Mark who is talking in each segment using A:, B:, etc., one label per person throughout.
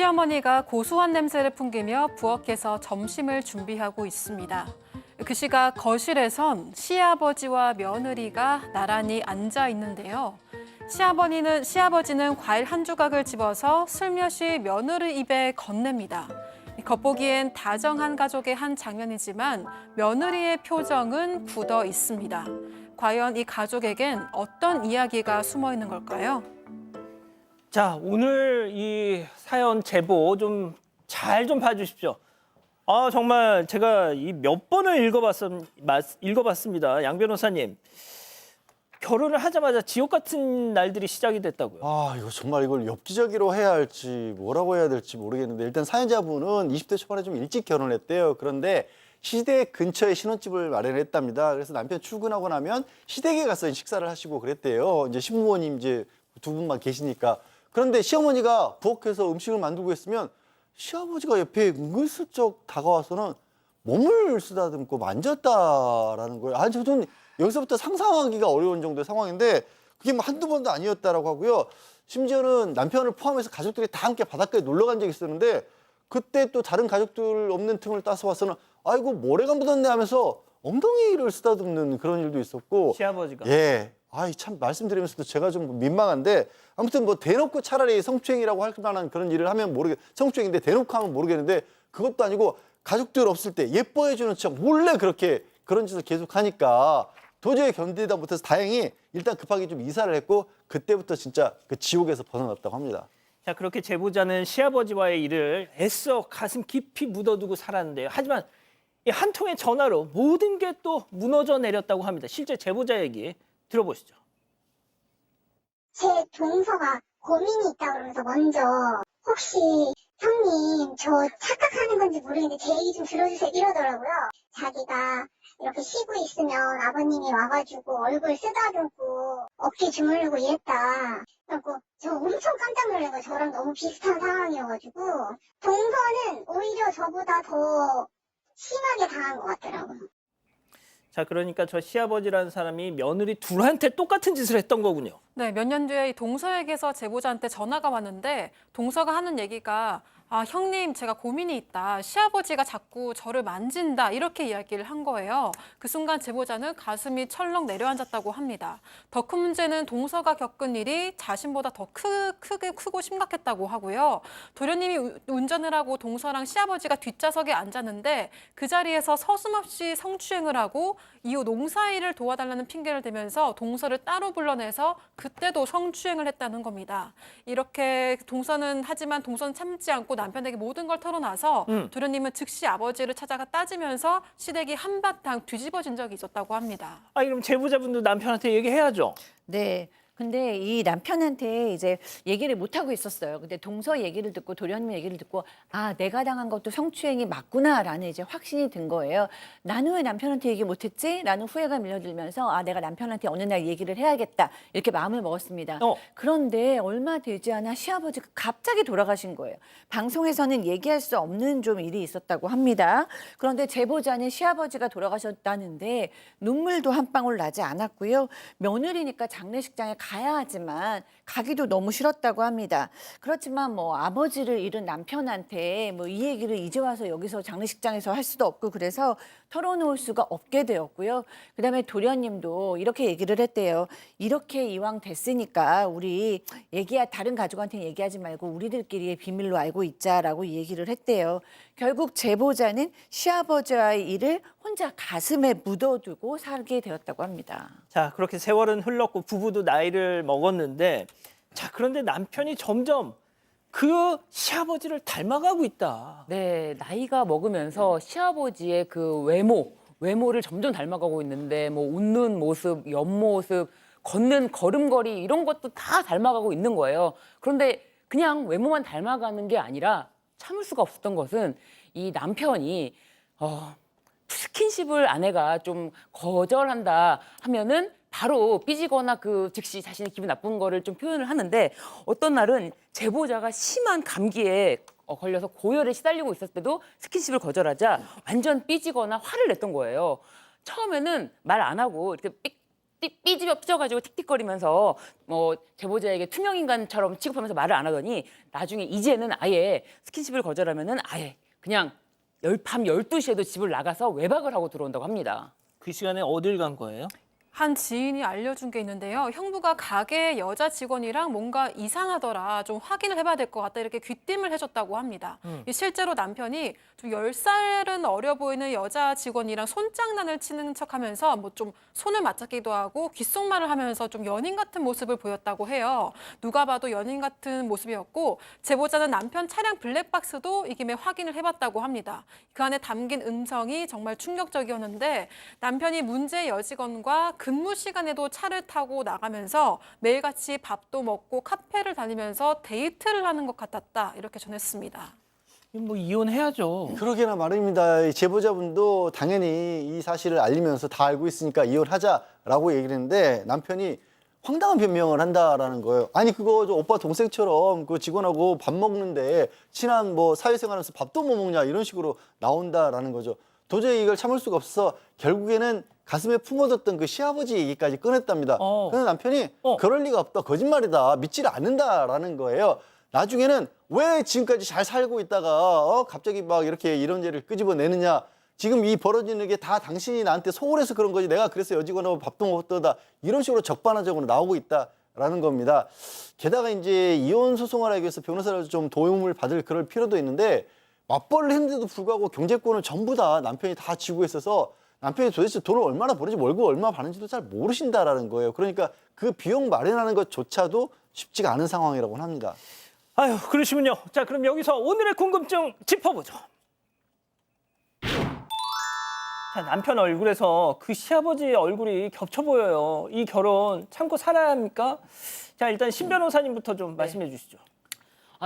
A: 시어머니가 고소한 냄새를 풍기며 부엌에서 점심을 준비하고 있습니다. 그 시각 거실에선 시아버지와 며느리가 나란히 앉아 있는데요. 시아버지는 과일 한 조각을 집어서 슬며시 며느리 입에 건넵니다. 겉보기엔 다정한 가족의 한 장면이지만 며느리의 표정은 굳어 있습니다. 과연 이 가족에겐 어떤 이야기가 숨어 있는 걸까요?
B: 자, 오늘 이 사연 제보 좀 잘 좀 봐주십시오. 정말 제가 이 몇 번을 읽어봤습니다. 양 변호사님. 결혼을 하자마자 지옥 같은 날들이 시작이 됐다고요.
C: 이거 정말 이걸 엽기적으로 해야 할지 뭐라고 해야 될지 모르겠는데 일단 사연자분은 20대 초반에 좀 일찍 결혼했대요. 그런데 시댁 근처에 신혼집을 마련했답니다. 그래서 남편 출근하고 나면 시댁에 가서 식사를 하시고 그랬대요. 이제 시부모님 이제 두 분만 계시니까. 그런데 시어머니가 부엌에서 음식을 만들고 있으면 시아버지가 옆에 은근슬쩍 다가와서는 몸을 쓰다듬고 만졌다라는 거예요. 저는 여기서부터 상상하기가 어려운 정도의 상황인데 그게 뭐 한두 번도 아니었다라고 하고요. 심지어는 남편을 포함해서 가족들이 다 함께 바닷가에 놀러 간 적이 있었는데 그때 또 다른 가족들 없는 틈을 따서 와서는 아이고 모래가 묻었네 하면서 엉덩이를 쓰다듬는 그런 일도 있었고.
B: 시아버지가.
C: 예. 참 말씀드리면서도 제가 좀 민망한데 아무튼 뭐 대놓고 차라리 성추행이라고 할 만한 그런 일을 하면 성추행인데 대놓고 하면 모르겠는데 그것도 아니고 가족들 없을 때 예뻐해주는 척 몰래 그렇게 그런 짓을 계속 하니까 도저히 견디다 못해서 다행히 일단 급하게 좀 이사를 했고 그때부터 진짜 그 지옥에서 벗어났다고 합니다.
B: 자, 그렇게 제보자는 시아버지와의 일을 애써 가슴 깊이 묻어두고 살았는데요. 하지만 이 한 통의 전화로 모든 게 또 무너져 내렸다고 합니다. 실제 제보자 얘기 들어보시죠.
D: 제 동서가 고민이 있다고 그러면서 먼저 혹시 형님 저 착각하는 건지 모르겠는데 제 얘기 좀 들어주세요 이러더라고요. 자기가 이렇게 쉬고 있으면 아버님이 와가지고 얼굴 쓰다듬고 어깨 주물르고 이랬다. 그래갖고 저 엄청 깜짝 놀란 거예요. 저랑 너무 비슷한 상황이어가지고 동서는 오히려 저보다 더 심하게 당한 것 같더라고요.
B: 자, 그러니까 저 시아버지라는 사람이 며느리 둘한테 똑같은 짓을 했던 거군요.
A: 네, 몇 년 뒤에 이 동서에게서 제보자한테 전화가 왔는데 동서가 하는 얘기가 형님 제가 고민이 있다. 시아버지가 자꾸 저를 만진다. 이렇게 이야기를 한 거예요. 그 순간 제보자는 가슴이 철렁 내려앉았다고 합니다. 더 큰 문제는 동서가 겪은 일이 자신보다 더 크고 심각했다고 하고요. 도련님이 운전을 하고 동서랑 시아버지가 뒷좌석에 앉았는데 그 자리에서 서슴없이 성추행을 하고 이후 농사일을 도와달라는 핑계를 대면서 동서를 따로 불러내서 그때도 성추행을 했다는 겁니다. 이렇게 동서는 참지 않고 남편에게 모든 걸 털어놔서 도련님은 즉시 아버지를 찾아가 따지면서 시댁이 한바탕 뒤집어진 적이 있었다고 합니다.
B: 그럼 제보자분도 남편한테 얘기해야죠.
E: 네. 근데 이 남편한테 이제 얘기를 못 하고 있었어요. 근데 동서 얘기를 듣고 도련님 얘기를 듣고 내가 당한 것도 성추행이 맞구나라는 이제 확신이 든 거예요. 나는 왜 남편한테 얘기 못 했지? 라는 후회가 밀려들면서 내가 남편한테 어느 날 얘기를 해야겠다. 이렇게 마음을 먹었습니다. 그런데 얼마 되지 않아 시아버지가 갑자기 돌아가신 거예요. 방송에서는 얘기할 수 없는 좀 일이 있었다고 합니다. 그런데 제보자는 시아버지가 돌아가셨다는데 눈물도 한 방울 나지 않았고요. 며느리니까 장례식장에 가야 하지만 가기도 너무 싫었다고 합니다. 그렇지만 뭐 아버지를 잃은 남편한테 뭐 이 얘기를 이제 와서 여기서 장례식장에서 할 수도 없고 그래서 털어놓을 수가 없게 되었고요. 그다음에 도련님도 이렇게 얘기를 했대요. 이렇게 이왕 됐으니까 우리 다른 가족한테는 얘기하지 말고 우리들끼리 비밀로 알고 있자라고 얘기를 했대요. 결국 제보자는 시아버지와의 일을 혼자 가슴에 묻어두고 살게 되었다고 합니다.
B: 자, 그렇게 세월은 흘렀고 부부도 나이를 먹었는데 그런데 남편이 점점 그 시아버지를 닮아가고 있다.
F: 네, 나이가 먹으면서 시아버지의 그 외모를 점점 닮아가고 있는데 뭐 웃는 모습, 옆모습, 걷는 걸음걸이 이런 것도 다 닮아가고 있는 거예요. 그런데 그냥 외모만 닮아가는 게 아니라 참을 수가 없었던 것은 이 남편이 스킨십을 아내가 좀 거절한다 하면은 바로 삐지거나 즉시 자신의 기분 나쁜 거를 좀 표현을 하는데 어떤 날은 제보자가 심한 감기에 걸려서 고열에 시달리고 있었을 때도 스킨십을 거절하자 완전 삐지거나 화를 냈던 거예요. 처음에는 말 안 하고 이렇게 삐져가지고 틱틱거리면서 뭐 제보자에게 투명 인간처럼 취급하면서 말을 안 하더니 나중에 이제는 아예 스킨십을 거절하면은 아예 그냥 밤 12시에도 집을 나가서 외박을 하고 들어온다고 합니다.
B: 그 시간에 어딜 간 거예요?
A: 한 지인이 알려준 게 있는데요. 형부가 가게 여자 직원이랑 뭔가 이상하더라. 좀 확인을 해봐야 될 것 같다. 이렇게 귀띔을 해줬다고 합니다. 실제로 남편이 좀 10살은 어려 보이는 여자 직원이랑 손장난을 치는 척하면서 뭐 좀 손을 맞잡기도 하고 귓속말을 하면서 좀 연인 같은 모습을 보였다고 해요. 누가 봐도 연인 같은 모습이었고 제보자는 남편 차량 블랙박스도 이 김에 확인을 해봤다고 합니다. 그 안에 담긴 음성이 정말 충격적이었는데 남편이 문제 여직원과 근무 시간에도 차를 타고 나가면서 매일같이 밥도 먹고 카페를 다니면서 데이트를 하는 것 같았다 이렇게 전했습니다.
B: 뭐 이혼해야죠.
C: 그러게나 말입니다. 이 제보자분도 당연히 이 사실을 알리면서 다 알고 있으니까 이혼하자라고 얘기를 했는데 남편이 황당한 변명을 한다라는 거예요. 아니 그거 저 오빠 동생처럼 그 직원하고 밥 먹는데 친한 뭐 사회생활하면서 밥도 못 먹냐 이런 식으로 나온다라는 거죠. 도저히 이걸 참을 수가 없어서 결국에는 가슴에 품어뒀던 그 시아버지 얘기까지 꺼냈답니다. 그래서 남편이 그럴 리가 없다, 거짓말이다, 믿지를 않는다라는 거예요. 나중에는 왜 지금까지 잘 살고 있다가 갑자기 막 이렇게 이런 죄를 끄집어내느냐. 지금 이 벌어지는 게 다 당신이 나한테 소홀해서 그런 거지. 내가 그래서 여직원하고 밥도 못 떠다 이런 식으로 적반하장으로 나오고 있다라는 겁니다. 게다가 이제 이혼 소송을 하기 위해서 변호사를 좀 도움을 받을 그럴 필요도 있는데 맞벌이를 했는데도 불구하고 경제권을 전부 다 남편이 다 쥐고 있어서 남편이 도대체 돈을 얼마나 버는지 월급 얼마 받는지도 잘 모르신다라는 거예요. 그러니까 그 비용 마련하는 것조차도 쉽지가 않은 상황이라고 합니다.
B: 아유, 그러시군요. 자, 그럼 여기서 오늘의 궁금증 짚어보죠. 자, 남편 얼굴에서 그 시아버지 얼굴이 겹쳐 보여요. 이 결혼 참고 살아야 합니까? 자, 일단 신 변호사님부터 좀 말씀해 주시죠.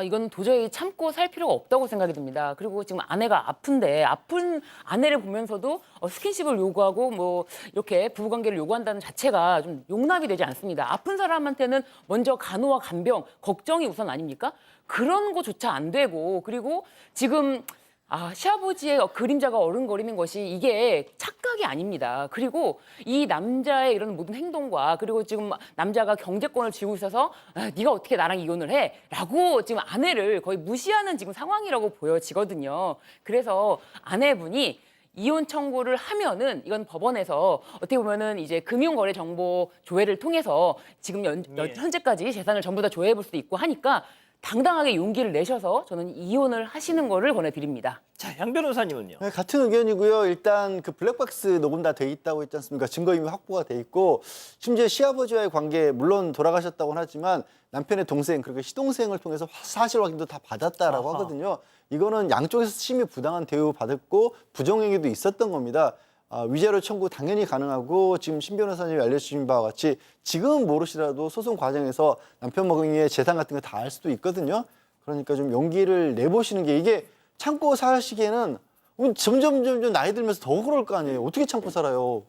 F: 이건 도저히 참고 살 필요가 없다고 생각이 듭니다. 그리고 지금 아내가 아픈데 아픈 아내를 보면서도 스킨십을 요구하고 뭐 이렇게 부부관계를 요구한다는 자체가 좀 용납이 되지 않습니다. 아픈 사람한테는 먼저 간호와 간병, 걱정이 우선 아닙니까? 그런 거조차 안 되고 그리고 지금 시아버지의 그림자가 어른거리는 것이 이게 착각이 아닙니다. 그리고 이 남자의 이런 모든 행동과 그리고 지금 남자가 경제권을 쥐고 있어서 네가 어떻게 나랑 이혼을 해? 라고 지금 아내를 거의 무시하는 지금 상황이라고 보여지거든요. 그래서 아내분이 이혼 청구를 하면은 이건 법원에서 어떻게 보면은 이제 금융거래 정보 조회를 통해서 지금 현재까지 재산을 전부 다 조회해 볼 수도 있고 하니까 당당하게 용기를 내셔서 저는 이혼을 하시는 거를 권해드립니다.
B: 자, 양 변호사님은요?
C: 네, 같은 의견이고요. 일단 그 블랙박스 녹음 다 돼 있다고 했지 않습니까? 증거 이미 확보가 돼 있고 심지어 시아버지와의 관계 물론 돌아가셨다고는 하지만 남편의 동생 그리고 시동생을 통해서 사실 확인도 다 받았다라고 하거든요. 이거는 양쪽에서 심히 부당한 대우 받았고 부정행위도 있었던 겁니다. 위자료 청구 당연히 가능하고 지금 신 변호사님이 알려주신 바와 같이 지금은 모르시더라도 소송 과정에서 남편 먹이의 재산 같은 거 다 알 수도 있거든요. 그러니까 좀 용기를 내보시는 게 이게 참고 사시기에는 점점 나이 들면서 더 그럴 거 아니에요. 어떻게 참고 살아요?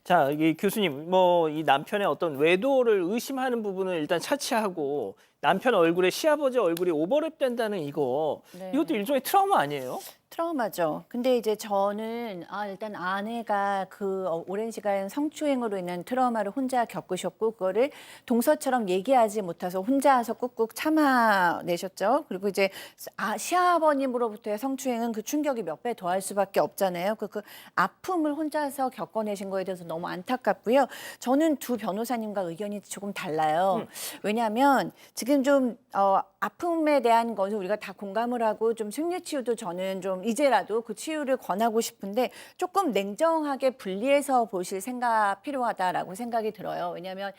B: 자, 이 교수님, 뭐 이 남편의 어떤 외도를 의심하는 부분을 일단 차치하고 남편 얼굴에 시아버지 얼굴이 오버랩된다는 이것도 일종의 트라우마 아니에요?
E: 트라우마죠. 근데 이제 저는 일단 아내가 그 오랜 시간 성추행으로 인한 트라우마를 혼자 겪으셨고 그거를 동서처럼 얘기하지 못해서 혼자서 꾹꾹 참아내셨죠. 그리고 이제 시아버님으로부터의 성추행은 그 충격이 몇 배 더할 수밖에 없잖아요. 그 아픔을 혼자서 겪어내신 거에 대해서 너무 안타깝고요. 저는 두 변호사님과 의견이 조금 달라요. 왜냐하면 지금 좀 아픔에 대한 것을 우리가 다 공감을 하고 좀 생리치유도 저는 좀 이제라도 그 치유를 권하고 싶은데 조금 냉정하게 분리해서 보실 생각 필요하다라고 생각이 들어요. 왜냐하면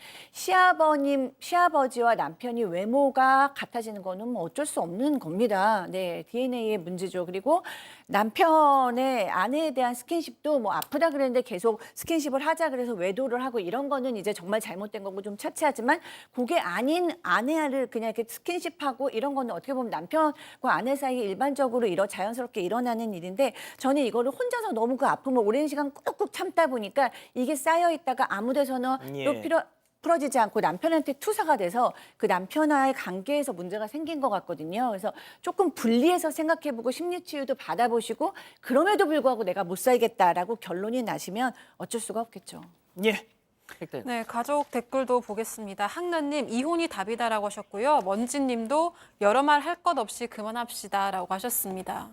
E: 시아버지와 남편이 외모가 같아지는 거는 뭐 어쩔 수 없는 겁니다. 네, DNA의 문제죠. 그리고 남편의 아내에 대한 스킨십도 뭐 아프다 그랬는데 계속 스킨십을 하자 그래서 외도를 하고 이런 거는 이제 정말 잘못된 거고 좀 차치하지만 그게 아닌 아내를 그냥 이렇게 스킨십하고 이런 거는 어떻게 보면 남편과 아내 사이에 일반적으로 자연스럽게 일어나는 일인데 저는 이거를 혼자서 너무 그 아픔을 오랜 시간 꾹꾹 참다 보니까 이게 쌓여 있다가 아무 데서나 또 풀어지지 않고 남편한테 투사가 돼서 그 남편과의 관계에서 문제가 생긴 것 같거든요. 그래서 조금 분리해서 생각해보고 심리치유도 받아보시고 그럼에도 불구하고 내가 못 살겠다라고 결론이 나시면 어쩔 수가 없겠죠.
B: 예. 획득.
A: 네, 가족 댓글도 보겠습니다. 학년님, 이혼이 답이다라고 하셨고요. 먼지님도 여러 말 할 것 없이 그만합시다라고 하셨습니다.